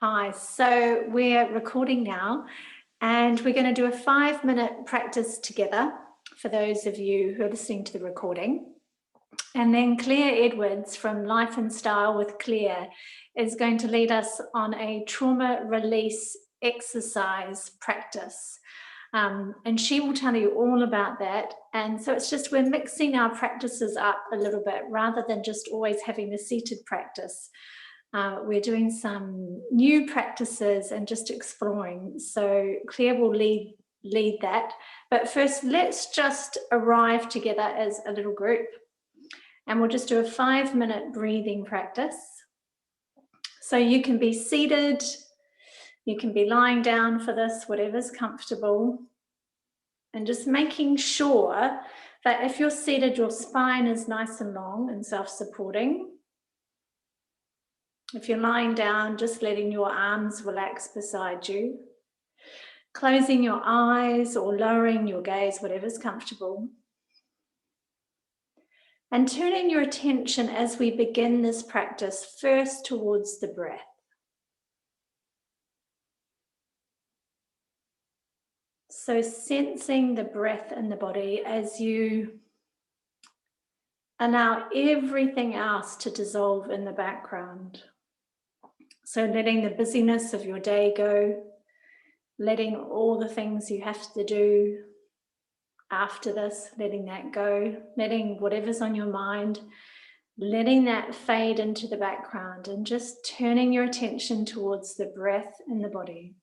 Hi, so we're recording now and we're going to do a 5-minute practice together for those of you who are listening to the recording. And then Claire Edwards from Life and Style with Claire is going to lead us on a trauma release exercise practice. And she will tell you all about that. And so it's just we're mixing our practices up a little bit rather than just always having the seated practice. We're doing some new practices and just exploring. So Claire will lead that. But first, let's just arrive together as a little group. And we'll just do a 5-minute breathing practice. So you can be seated, you can be lying down for this, whatever's comfortable. And just making sure that if you're seated, your spine is nice and long and self-supporting. If you're lying down, just letting your arms relax beside you. Closing your eyes or lowering your gaze, whatever's comfortable. And turning your attention as we begin this practice first towards the breath. So sensing the breath in the body as you allow everything else to dissolve in the background. So letting the busyness of your day go, letting all the things you have to do after this, letting that go, letting whatever's on your mind, letting that fade into the background and just turning your attention towards the breath in the body.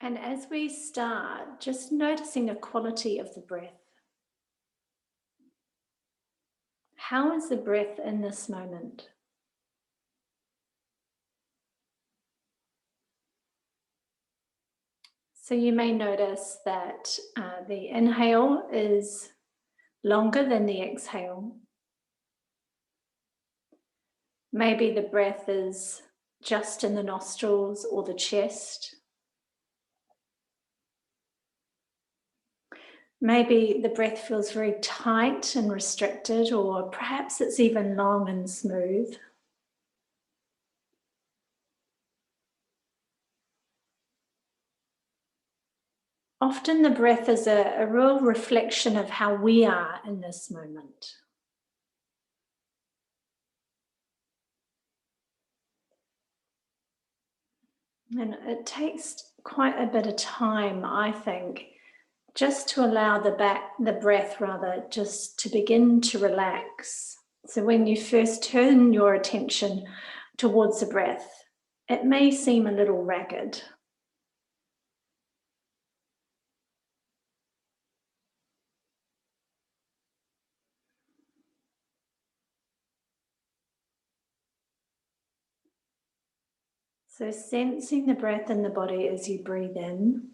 And as we start, just noticing the quality of the breath. How is the breath in this moment? So you may notice that the inhale is longer than the exhale. Maybe the breath is just in the nostrils or the chest. Maybe the breath feels very tight and restricted, or perhaps it's even long and smooth. Often the breath is a real reflection of how we are in this moment. And it takes quite a bit of time, I think, just to allow the breath just to begin to relax. So when you first turn your attention towards the breath, it may seem a little ragged. So sensing the breath in the body as you breathe in.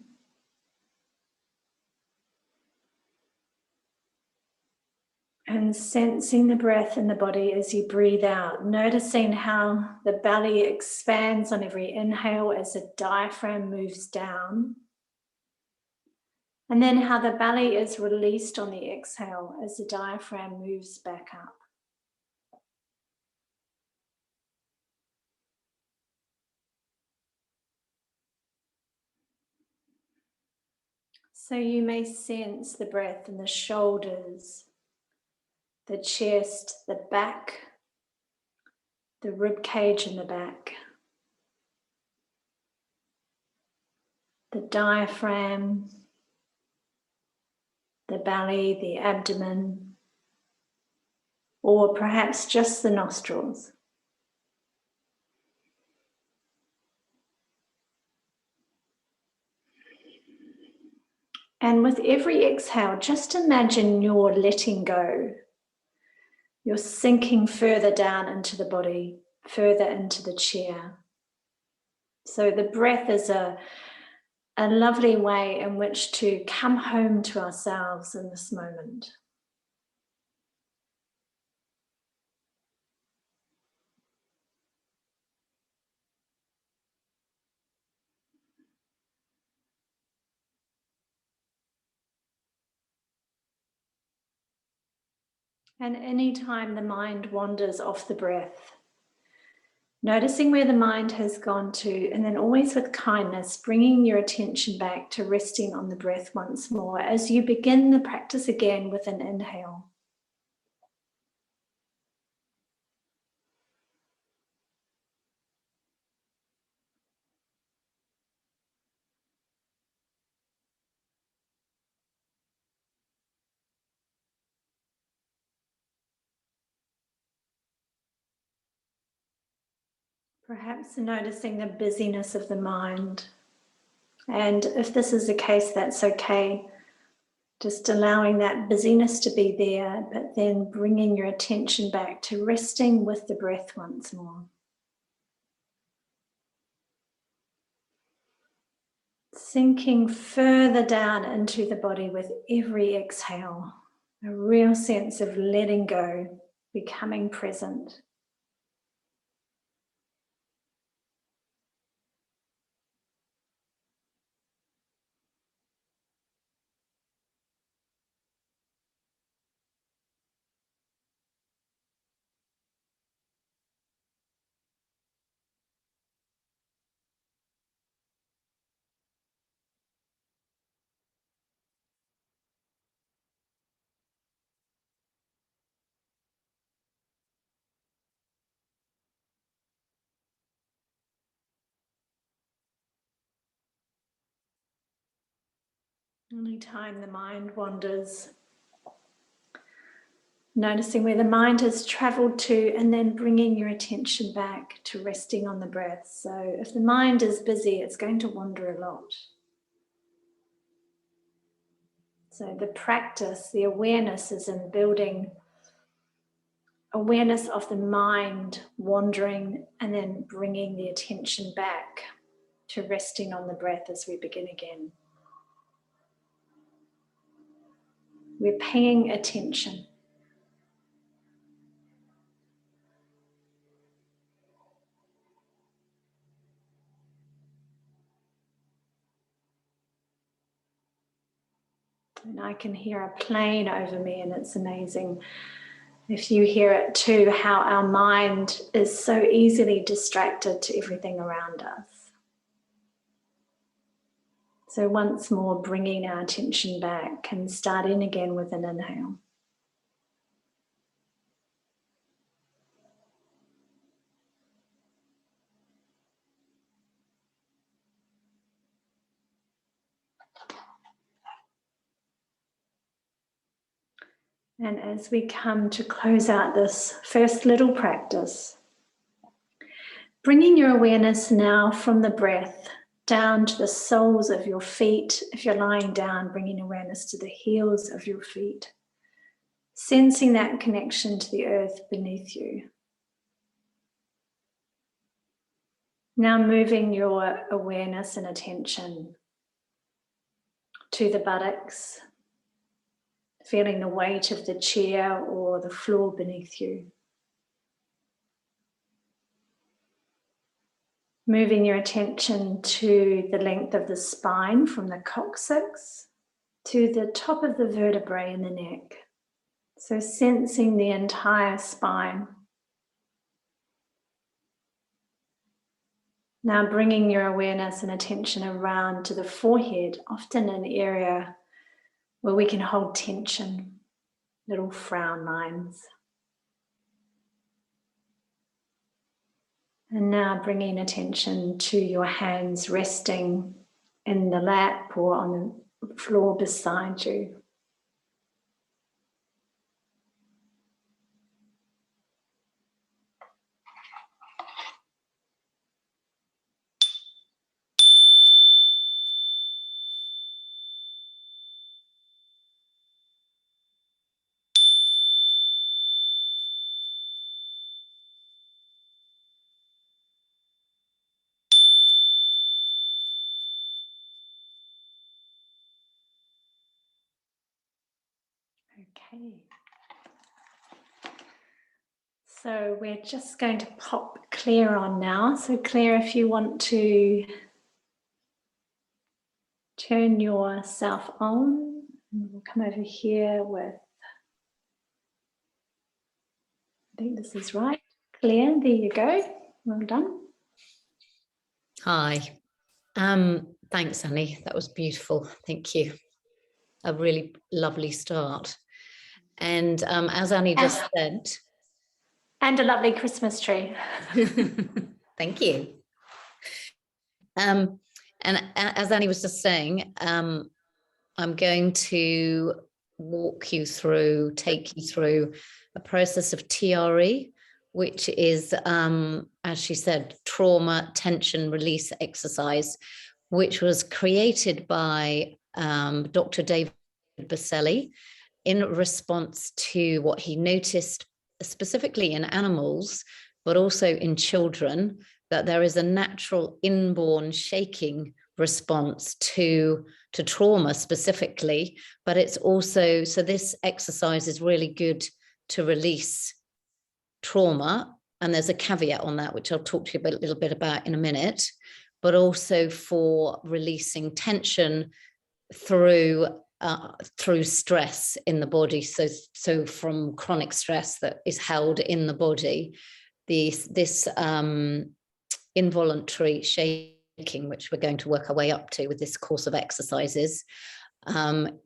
And sensing the breath in the body as you breathe out, noticing how the belly expands on every inhale as the diaphragm moves down. And then how the belly is released on the exhale as the diaphragm moves back up. So you may sense the breath in the shoulders, the chest, the back, the rib cage in the back, the diaphragm, the belly, the abdomen, or perhaps just the nostrils. And with every exhale, just imagine you're letting go. You're sinking further down into the body, further into the chair. So the breath is a lovely way in which to come home to ourselves in this moment. And anytime the mind wanders off the breath, noticing where the mind has gone to, and then always with kindness, bringing your attention back to resting on the breath once more as you begin the practice again with an inhale. Perhaps noticing the busyness of the mind. And if this is the case, that's okay. Just allowing that busyness to be there, but then bringing your attention back to resting with the breath once more. Sinking further down into the body with every exhale. A real sense of letting go, becoming present. Anytime the mind wanders, noticing where the mind has traveled to and then bringing your attention back to resting on the breath. So if the mind is busy, it's going to wander a lot. So the practice, the awareness is in building awareness of the mind wandering and then bringing the attention back to resting on the breath as we begin again. We're paying attention. And I can hear a plane over me, and it's amazing if you hear it too, how our mind is so easily distracted to everything around us. So once more, bringing our attention back and starting again with an inhale. And as we come to close out this first little practice, bringing your awareness now from the breath down to the soles of your feet. If you're lying down, bringing awareness to the heels of your feet, sensing that connection to the earth beneath you. Now moving your awareness and attention to the buttocks, feeling the weight of the chair or the floor beneath you. Moving your attention to the length of the spine from the coccyx to the top of the vertebrae in the neck. So sensing the entire spine. Now bringing your awareness and attention around to the forehead, often an area where we can hold tension, little frown lines. And now bringing attention to your hands resting in the lap or on the floor beside you. Okay. So we're just going to pop Claire on now. So Claire, if you want to turn yourself on, and we'll come over here with I think this is right. Claire, there you go. Well done. Hi. Thanks, Annie. That was beautiful. Thank you. A really lovely start. And as Annie just said... And a lovely Christmas tree. Thank you. And as Annie was just saying, I'm going to take you through a process of TRE, which is, as she said, trauma tension release exercise, which was created by Dr. David Baselli in response to what he noticed specifically in animals, but also in children, that there is a natural inborn shaking response to trauma specifically, but it's also, so this exercise is really good to release trauma. And there's a caveat on that, which I'll talk to you a little bit about in a minute, but also for releasing tension through stress in the body. So from chronic stress that is held in the body, this involuntary shaking, which we're going to work our way up to with this course of exercises,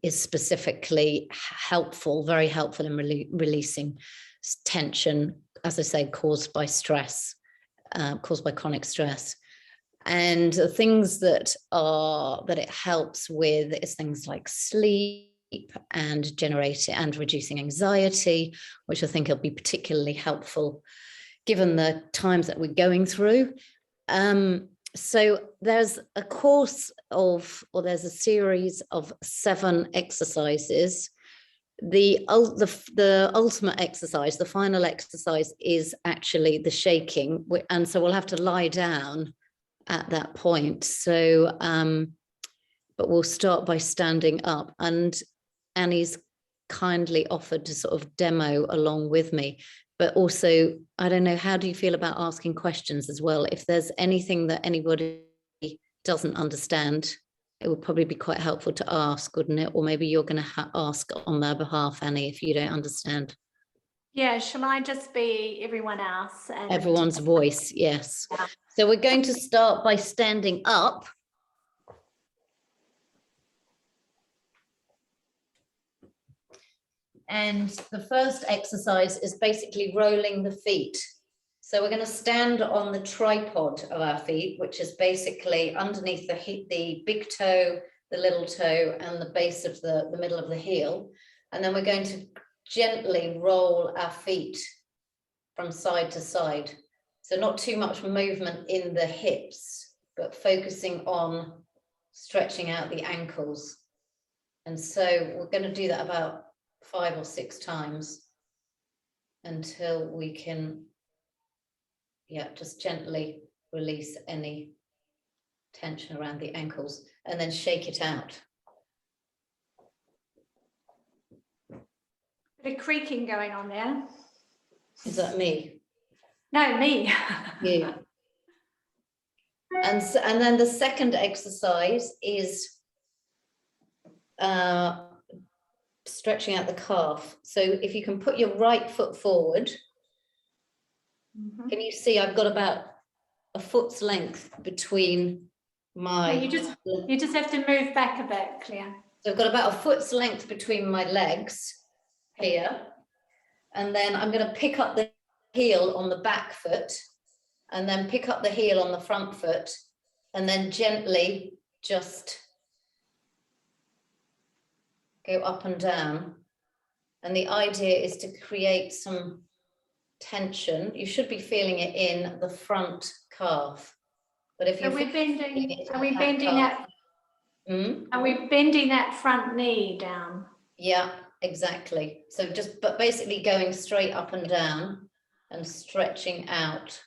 is specifically helpful, very helpful in releasing tension, as I say, caused by stress, caused by chronic stress. And the things that it helps with is things like sleep and reducing anxiety, which I think will be particularly helpful given the times that we're going through. So there's there's a series of 7 exercises. The ultimate exercise, the final exercise, is actually the shaking, and so we'll have to lie down at that point. So but we'll start by standing up, and Annie's kindly offered to sort of demo along with me. But also, I don't know, how do you feel about asking questions as well? If there's anything that anybody doesn't understand, it would probably be quite helpful to ask, wouldn't it? Or maybe you're going to ask on their behalf, Annie, if you don't understand. Yeah, shall I just be everyone else? Everyone's voice, yes. Yeah. So we're going to start by standing up. And the first exercise is basically rolling the feet. So we're going to stand on the tripod of our feet, which is basically underneath the big toe, the little toe, and the base of the middle of the heel. And then we're going to gently roll our feet from side to side. So not too much movement in the hips, but focusing on stretching out the ankles. And so we're going to do that about 5 or 6 times until we can, just gently release any tension around the ankles, and then shake it out. Bit of creaking going on there. Is that me? No, me. Yeah. And then the second exercise is stretching out the calf. So if you can put your right foot forward, can you see I've got about a foot's length between my... You just have to move back a bit, Claire. So I've got about a foot's length between my legs here. And then I'm going to pick up the heel on the back foot, and then pick up the heel on the front foot, and then gently just go up and down. And the idea is to create some tension. You should be feeling it in the front calf. But if you're Are we bending that front knee down? Yeah, exactly. So but basically going straight up and down and stretching out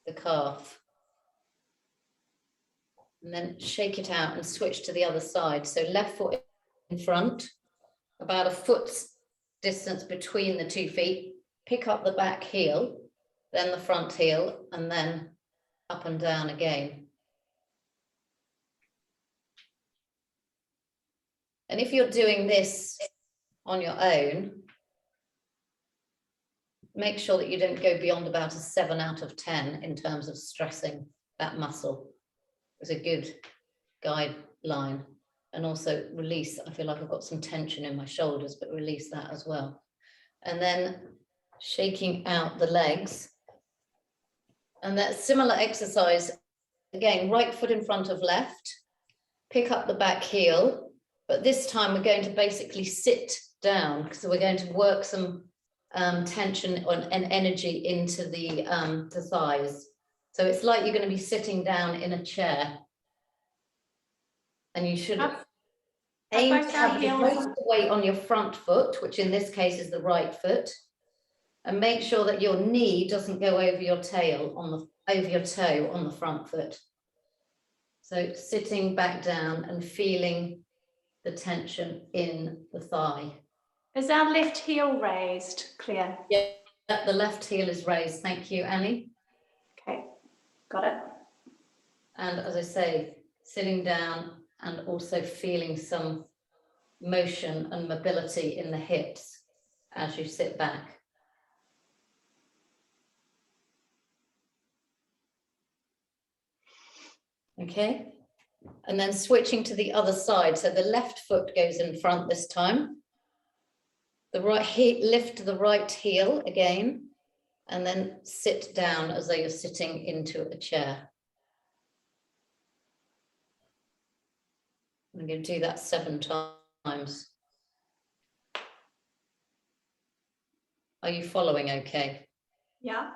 the calf. And then shake it out and switch to the other side. So left foot in front, about a foot's distance between the 2 feet. Pick up the back heel, then the front heel, and then up and down again. And if you're doing this on your own, make sure that you don't go beyond about a 7 out of 10 in terms of stressing that muscle. It's a good guideline. And also release. I feel like I've got some tension in my shoulders, but release that as well. And then shaking out the legs. And that similar exercise, again, right foot in front of left, pick up the back heel, but this time we're going to basically sit down. So we're going to work some tension and energy into the thighs. So it's like you're going to be sitting down in a chair. And you should aim to have the most weight on your front foot, which in this case is the right foot, and make sure that your knee doesn't go over your tail over your toe on the front foot. So sitting back down and feeling the tension in the thigh. Is our left heel raised, Claire? Yeah, the left heel is raised. Thank you, Annie. Okay, got it. And as I say, sitting down and also feeling some motion and mobility in the hips as you sit back. Okay, and then switching to the other side. So the left foot goes in front this time. The right heel, lift the right heel again, and then sit down as though you're sitting into a chair. I'm going to do that 7 times. Are you following okay? Yeah.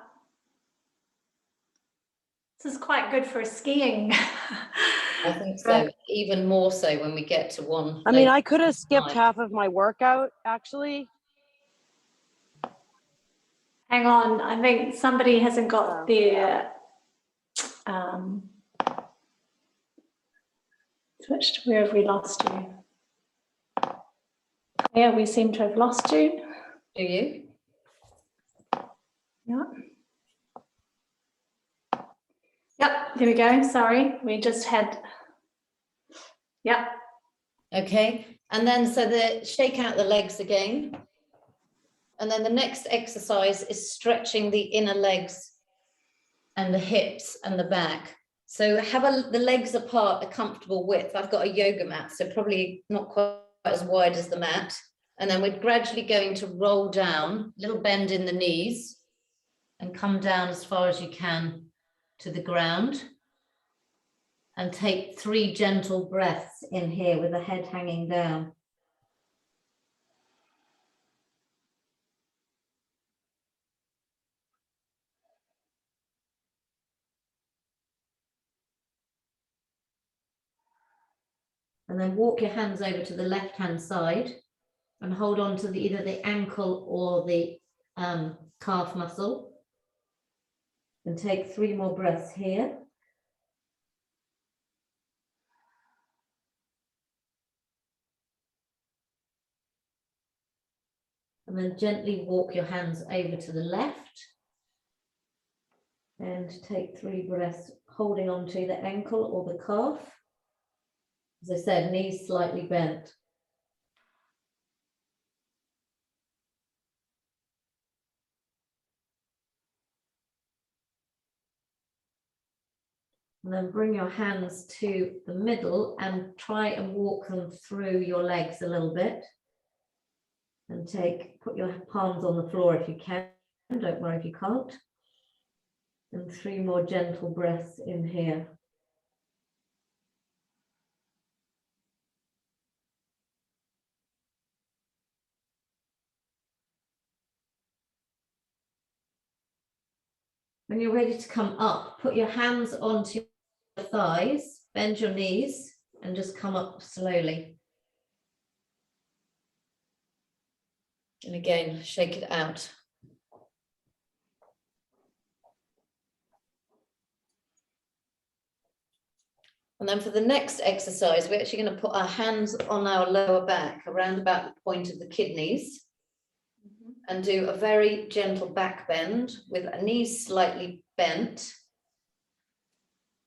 This is quite good for skiing. I think so, even more so when we get to one. I mean, I could have skipped half of my workout, actually. Hang on, I think somebody hasn't got their switched. Where have we lost you? Yeah, we seem to have lost you. Do you? Yeah. Yep, there we go. Sorry, we just had. Yep. Okay, and then so shake out the legs again. And then the next exercise is stretching the inner legs and the hips and the back. So have the legs apart, a comfortable width. I've got a yoga mat, so probably not quite as wide as the mat. And then we're gradually going to roll down, little bend in the knees, and come down as far as you can to the ground. And take 3 gentle breaths in here with the head hanging down. And then walk your hands over to the left-hand side and hold on to either the ankle or the calf muscle. And take 3 more breaths here. And then gently walk your hands over to the left. And take 3 breaths, holding on to the ankle or the calf. As I said, knees slightly bent. And then bring your hands to the middle and try and walk them through your legs a little bit. And put your palms on the floor if you can. Don't worry if you can't. And 3 more gentle breaths in here. When you're ready to come up, put your hands onto your thighs, bend your knees, and just come up slowly. And again, shake it out. And then for the next exercise, we're actually going to put our hands on our lower back, around about the point of the kidneys. And do a very gentle back bend with a knees slightly bent.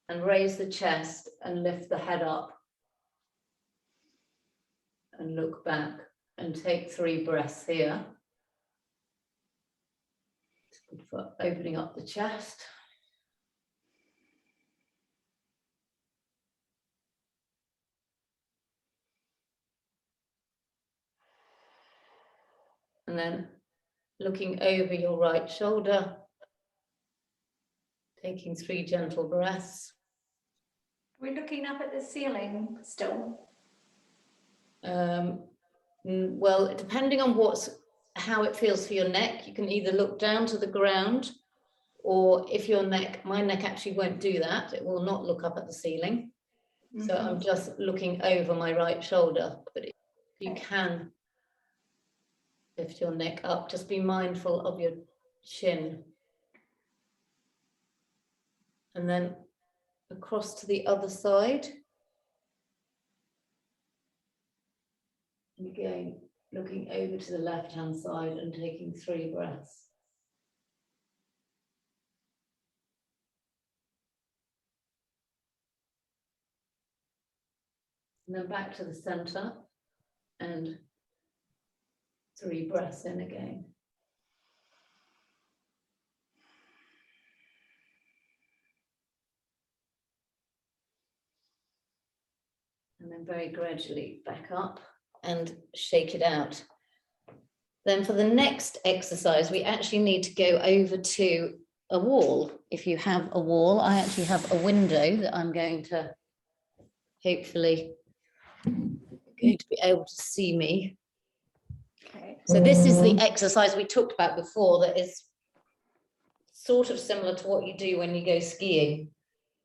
And raise the chest and lift the head up. And look back and take 3 breaths here. Good for opening up the chest. And then looking over your right shoulder, taking 3 gentle breaths. We're looking up at the ceiling still. Well, depending on how it feels for your neck, you can either look down to the ground, or if my neck actually won't do that, it will not look up at the ceiling. So I'm just looking over my right shoulder, but if you can lift your neck up, just be mindful of your chin. And then across to the other side. And again, looking over to the left-hand side and taking 3 breaths. And then back to the center and 3 breaths in again. And then very gradually back up and shake it out. Then for the next exercise, we actually need to go over to a wall. If you have a wall, I actually have a window that I'm going to hopefully be able to see me. Okay. So this is the exercise we talked about before that is sort of similar to what you do when you go skiing.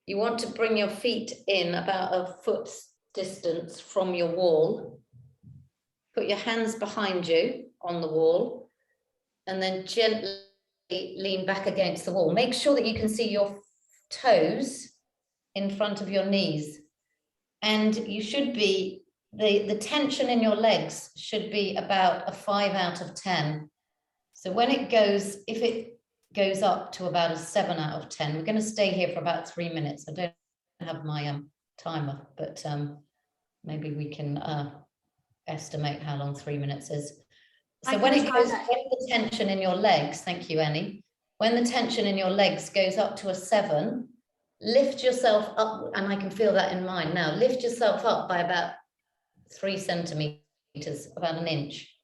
You want to bring your feet in about a foot's distance from your wall. Put your hands behind you on the wall and then gently lean back against the wall. Make sure that you can see your toes in front of your knees. And you should be, the tension in your legs should be about a 5 out of 10. So when it goes, if it goes up to about a 7 out of 10, we're going to stay here for about 3 minutes. I don't have my timer, but maybe we can estimate how long 3 minutes is. So when the tension in your legs, thank you, Annie. When the tension in your legs goes up to a 7, lift yourself up, and I can feel that in mine now. Lift yourself up by about 3 centimeters, about an inch.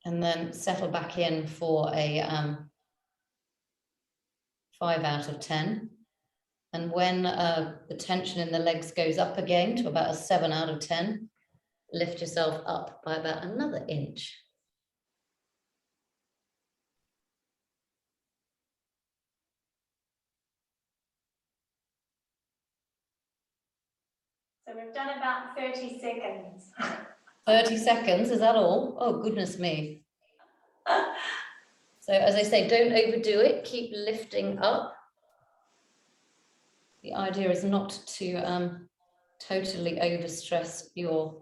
And then settle back in for a 5 out of 10. And when the tension in the legs goes up again to about a 7 out of 10, lift yourself up by about another inch. So we've done about 30 seconds. 30 seconds, is that all? Oh, goodness me. So as I say, don't overdo it. Keep lifting up. The idea is not to totally overstress your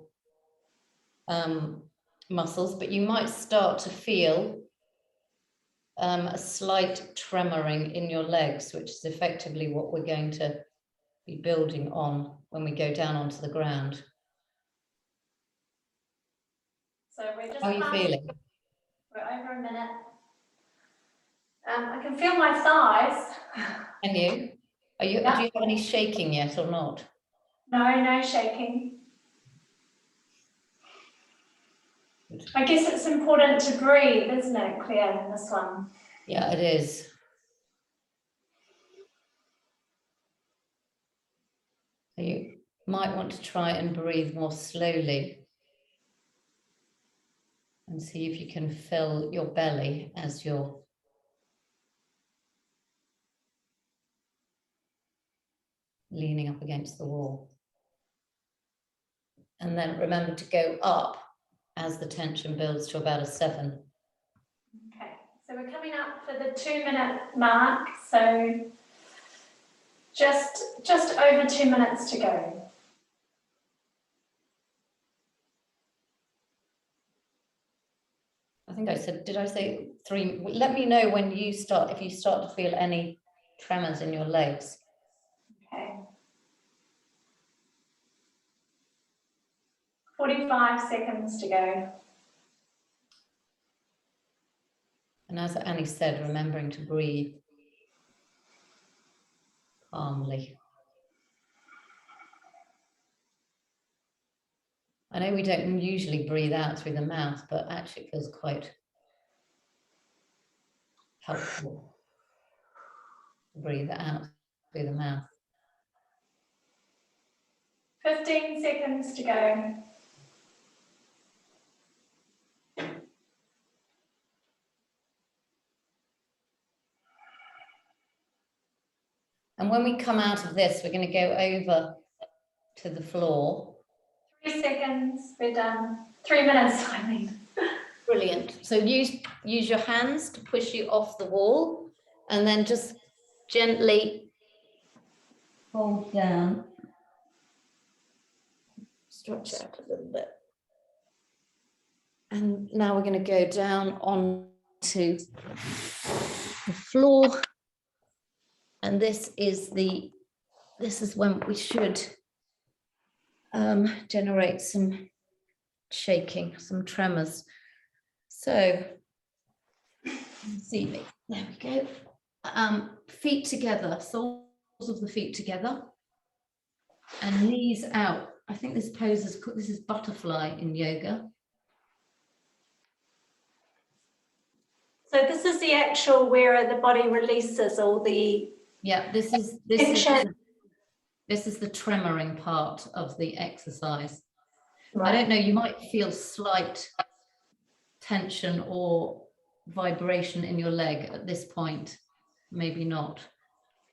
muscles, but you might start to feel a slight tremoring in your legs, which is effectively what we're going to be building on when we go down onto the ground. So we're just How are you feeling? We're over a minute. I can feel my thighs. Can you? Do you have any shaking yet or not? No shaking. Good. I guess it's important to breathe, isn't it, Claire, in this one? Yeah, it is. So you might want to try and breathe more slowly and see if you can fill your belly as you're leaning up against the wall. And then remember to go up as the tension builds to about a 7. Okay, so we're coming up for the 2-minute mark. So just over 2 minutes to go. I think I said, did I say 3? Let me know when you start, if you start to feel any tremors in your legs. Okay. 45 seconds to go. And as Annie said, remembering to breathe calmly. I know we don't usually breathe out through the mouth, but actually it feels quite helpful to breathe it out through the mouth. 15 seconds to go. And when we come out of this, we're going to go over to the floor. 3 seconds, we're done. 3 minutes, I mean. Brilliant. So use your hands to push you off the wall, and then just gently hold down. Stretch out a little bit. And now we're going to go down onto the floor. And this is when we should generate some shaking, some tremors. So, see me, there we go. Feet together, soles of the feet together, and knees out. I think this pose is butterfly in yoga. So this is the actual where the body releases all the... Yeah, this is the tremoring part of the exercise. Right. I don't know, you might feel slight tension or vibration in your leg at this point, maybe not.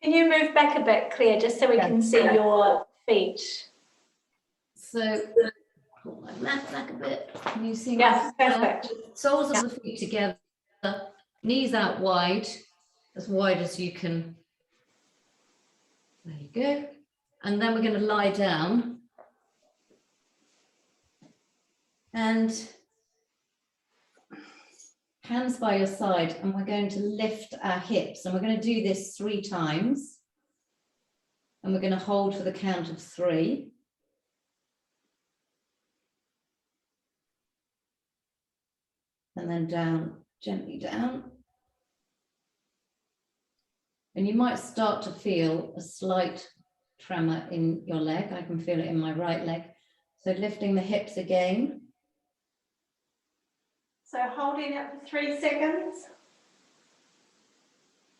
Can you move back a bit, Claire, just so we can see your feet? So, pull my mat back a bit. Can you see? Yeah, perfect. Soles of the feet together, knees out wide as you can. There you go. And then we're going to lie down. And hands by your side, and we're going to lift our hips, and we're going to do this 3 times, and we're going to hold for the count of 3. And then down, gently down. And you might start to feel a slight tremor in your leg. I can feel it in my right leg. So lifting the hips again. So holding it for 3 seconds.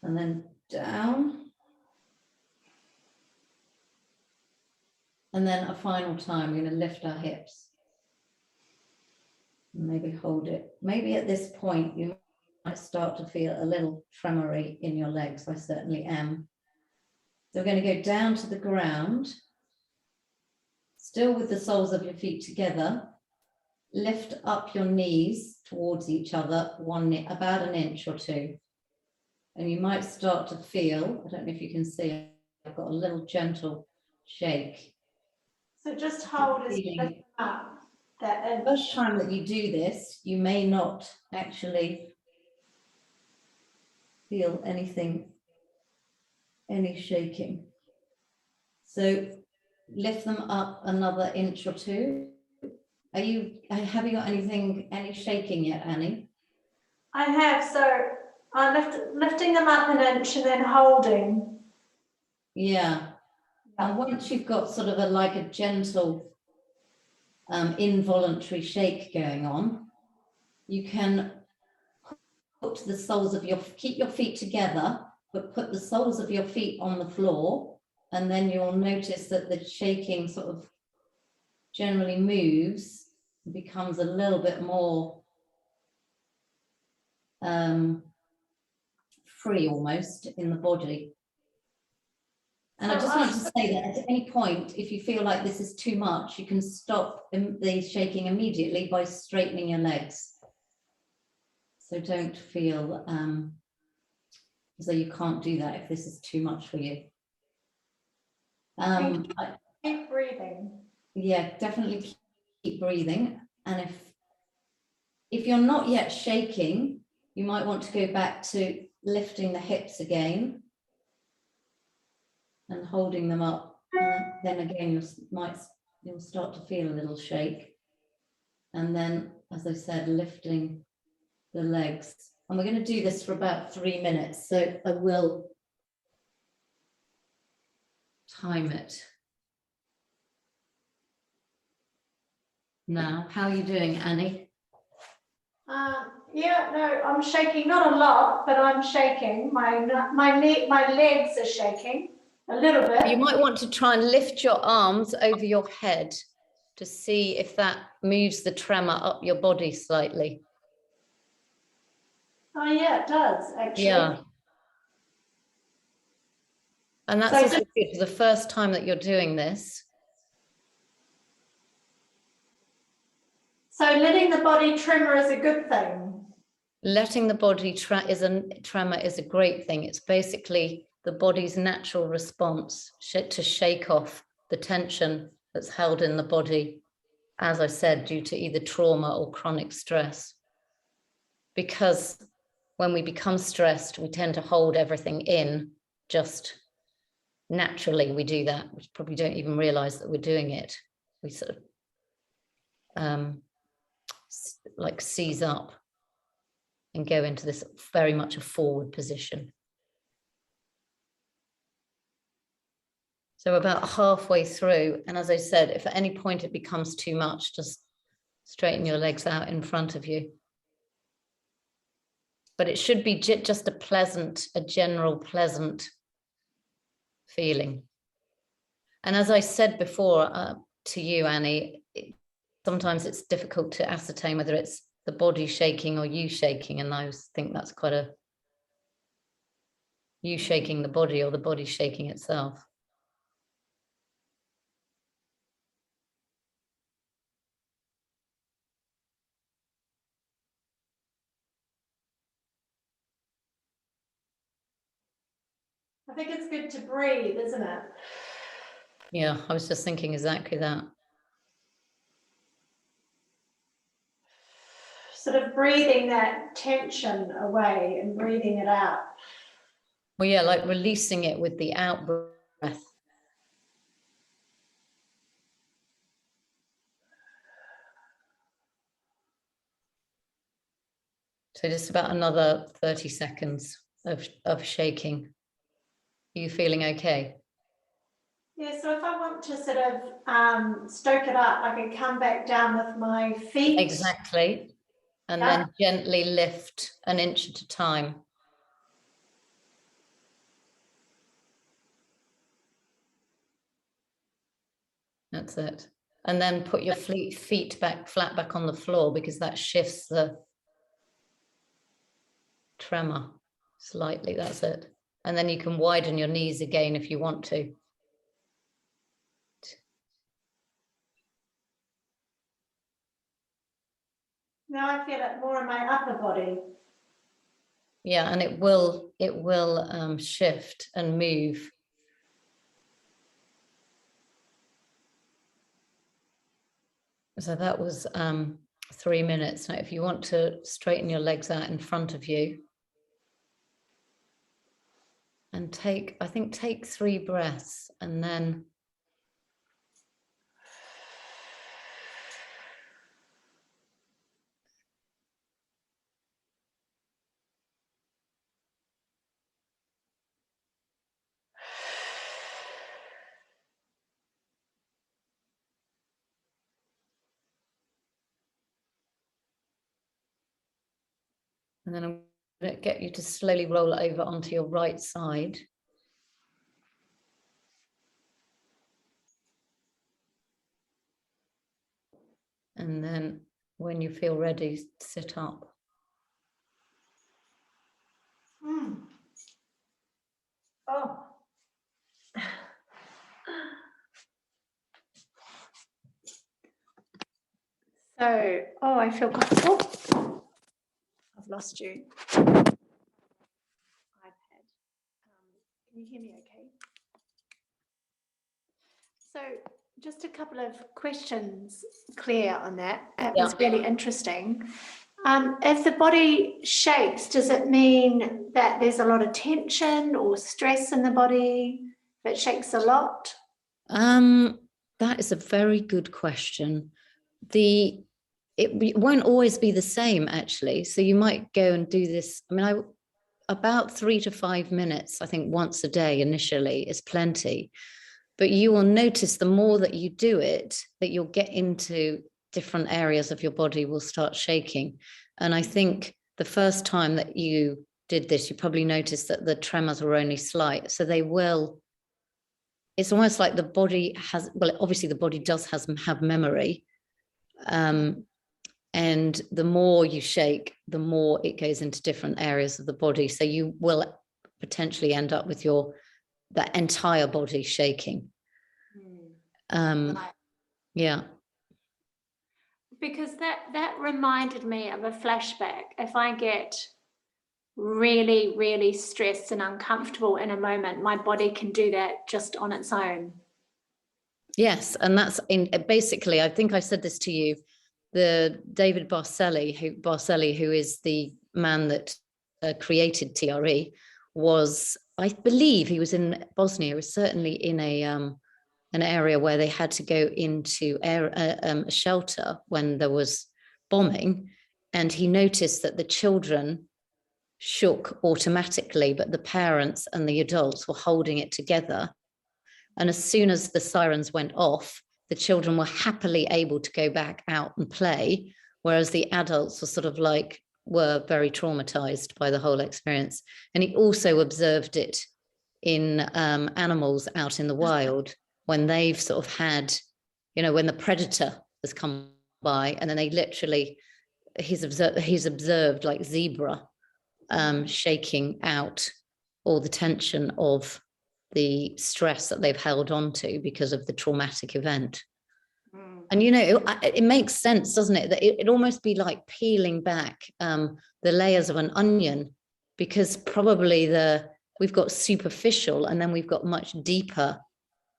And then down. And then a final time, we're going to lift our hips. And maybe hold it. Maybe at this point, you might start to feel a little tremory in your legs. I certainly am. So we're going to go down to the ground, still with the soles of your feet together. Lift up your knees towards each other, about 1 inch or 2. And you might start to feel, I don't know if you can see, I've got a little gentle shake. So just hold as you lift up. The first time that you do this, you may not actually feel any shaking. So lift them up another 1 inch or 2. Have you got any shaking yet, Annie? I have, so I'm lifting them up 1 inch and then holding. Yeah. And once you've got sort of a gentle involuntary shake going on, you can put the soles of keep your feet together, but put the soles of your feet on the floor, and then you'll notice that the shaking sort of generally moves, becomes a little bit more free almost in the body. And I just want to say that at any point, if you feel like this is too much, you can stop the shaking immediately by straightening your legs. So don't feel as though you can't do that if this is too much for you. Keep breathing. Yeah, definitely keep breathing. And if you're not yet shaking, you might want to go back to lifting the hips again and holding them up. Then again, you'll start to feel a little shake. And then, as I said, lifting the legs And we're going to do this for about 3 minutes. So I will time it. Now, how are you doing, Annie? Yeah, no, I'm shaking, not a lot, but I'm shaking. My legs are shaking a little bit. You might want to try and lift your arms over your head to see if that moves the tremor up your body slightly. Oh yeah, it does actually. Yeah. And that's So also good for the first time that you're doing this. So letting the body tremor is a good thing. Letting the body tremor is a great thing. It's basically the body's natural response to shake off the tension that's held in the body, as I said, due to either trauma or chronic stress. Because when we become stressed, we tend to hold everything in. Just naturally, we do that. We probably don't even realize that we're doing it. We sort of like seize up and go into this very much a forward position. So about halfway through, and as I said, if at any point it becomes too much, just straighten your legs out in front of you. But it should be just a general pleasant feeling. And as I said before to you, Annie, sometimes it's difficult to ascertain whether it's the body shaking or you shaking. And I think that's quite a you shaking the body or the body shaking itself. I think it's good to breathe, isn't it? Yeah, I was just thinking exactly that. Sort of breathing that tension away and breathing it out. Well, yeah, like releasing it with the out breath. So just about another 30 seconds of shaking. Are you feeling okay? Yeah, so if I want to sort of stoke it up, I can come back down with my feet. Exactly. And then gently lift an inch at a time. That's it. And then put your feet back flat back on the floor, because that shifts the tremor slightly. That's it. And then you can widen your knees again if you want to. Now I feel it more in my upper body. Yeah, and it will shift and move. So that was 3 minutes. Now, if you want to straighten your legs out in front of you and take 3 breaths, and then I'm going to get you to slowly roll over onto your right side. And then when you feel ready, sit up. Oh. So, I feel comfortable. I've lost you. iPad. Can you hear me okay? So, just a couple of questions, Claire, on that. It was really interesting. If the body shakes, does it mean that there's a lot of tension or stress in the body? If it shakes a lot? That is a very good question. The it won't always be the same, actually. So you might go and do this. I mean, about 3 to 5 minutes, I think, once a day initially is plenty. But you will notice the more that you do it, that you'll get into different areas of your body will start shaking. And I think the first time that you did this, you probably noticed that the tremors were only slight. So they will, it's almost like the body has, well, obviously the body does have memory. And the more you shake, the more it goes into different areas of the body. So you will potentially end up with that entire body shaking. Right. Yeah. Because that reminded me of a flashback. If I get really, really stressed and uncomfortable in a moment, my body can do that just on its own. Yes, and that's basically, I think I said this to you, the David Barceli, who is the man that created TRE, was, I believe he was in Bosnia, he was certainly in an area where they had to go into a shelter when there was bombing, and he noticed that the children shook automatically, but the parents and the adults were holding it together. And as soon as the sirens went off, the children were happily able to go back out and play, whereas the adults were sort of were very traumatized by the whole experience. And he also observed it in animals out in the wild when they've sort of had, when the predator has come by, and then they literally, he's observed like zebra shaking out all the tension of the stress that they've held on to because of the traumatic event. And it makes sense, doesn't it, that it almost be like peeling back the layers of an onion, because probably we've got superficial and then we've got much deeper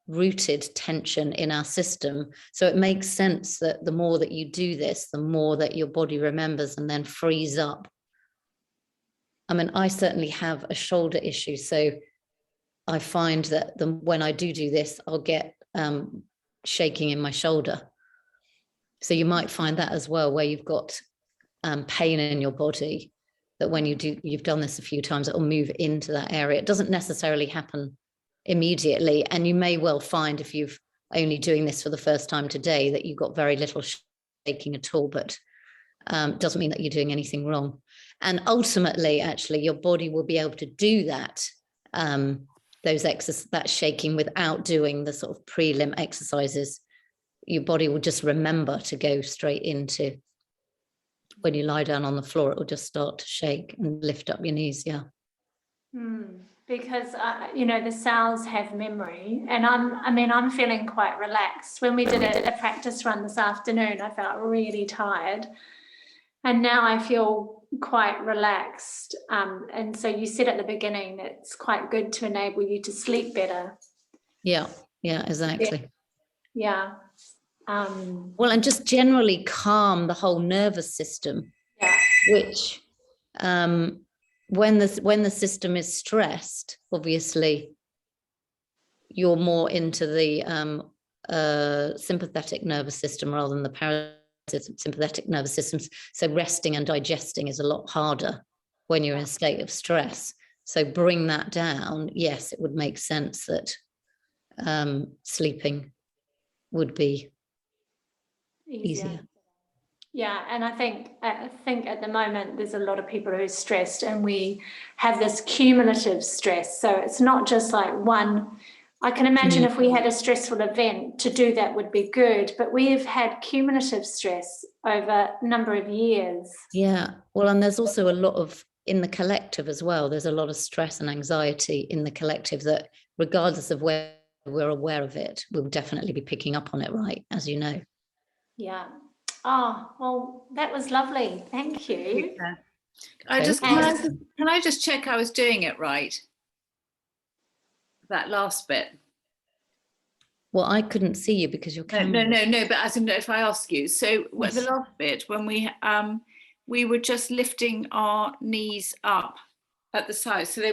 rooted tension in our system. So it makes sense that the more that you do this, the more that your body remembers and then frees up. I mean, I certainly have a shoulder issue, so I find that when I do this, I'll get shaking in my shoulder. So you might find that as well, where you've got pain in your body, that when you've done this a few times, it'll move into that area. It doesn't necessarily happen immediately. And you may well find, if you've only doing this for the first time today, that you've got very little shaking at all, but doesn't mean that you're doing anything wrong. And ultimately, actually, your body will be able to do that, that shaking, without doing the sort of prelim exercises. Your body will just remember to go straight into, when you lie down on the floor, it will just start to shake and lift up your knees. Yeah. Because the cells have memory, and I'm feeling quite relaxed. When we did a practice run this afternoon, I felt really tired, and now I feel quite relaxed. And so you said at the beginning that it's quite good to enable you to sleep better. Yeah, exactly. Yeah. Well, and just generally calm the whole nervous system. Yeah. Which, when the system is stressed, obviously, you're more into the sympathetic nervous system rather than the parasympathetic nervous systems. So resting and digesting is a lot harder when you're in a state of stress. So bring that down. Yes, it would make sense that sleeping would be easier. Yeah, and I think at the moment there's a lot of people who are stressed, and we have this cumulative stress. So it's not just like one. I can imagine if we had a stressful event, to do that would be good, but we have had cumulative stress over a number of years. Yeah, well, and there's also a lot of, in the collective as well, there's a lot of stress and anxiety in the collective that, regardless of where we're aware of it, we'll definitely be picking up on it, right, as you know. Yeah. Oh, well, that was lovely. Thank you. Can I just check I was doing it right? That last bit. Well, I couldn't see you because your camera. No. But as in, if I ask you, so yes. The last bit, when we were just lifting our knees up at the side, so they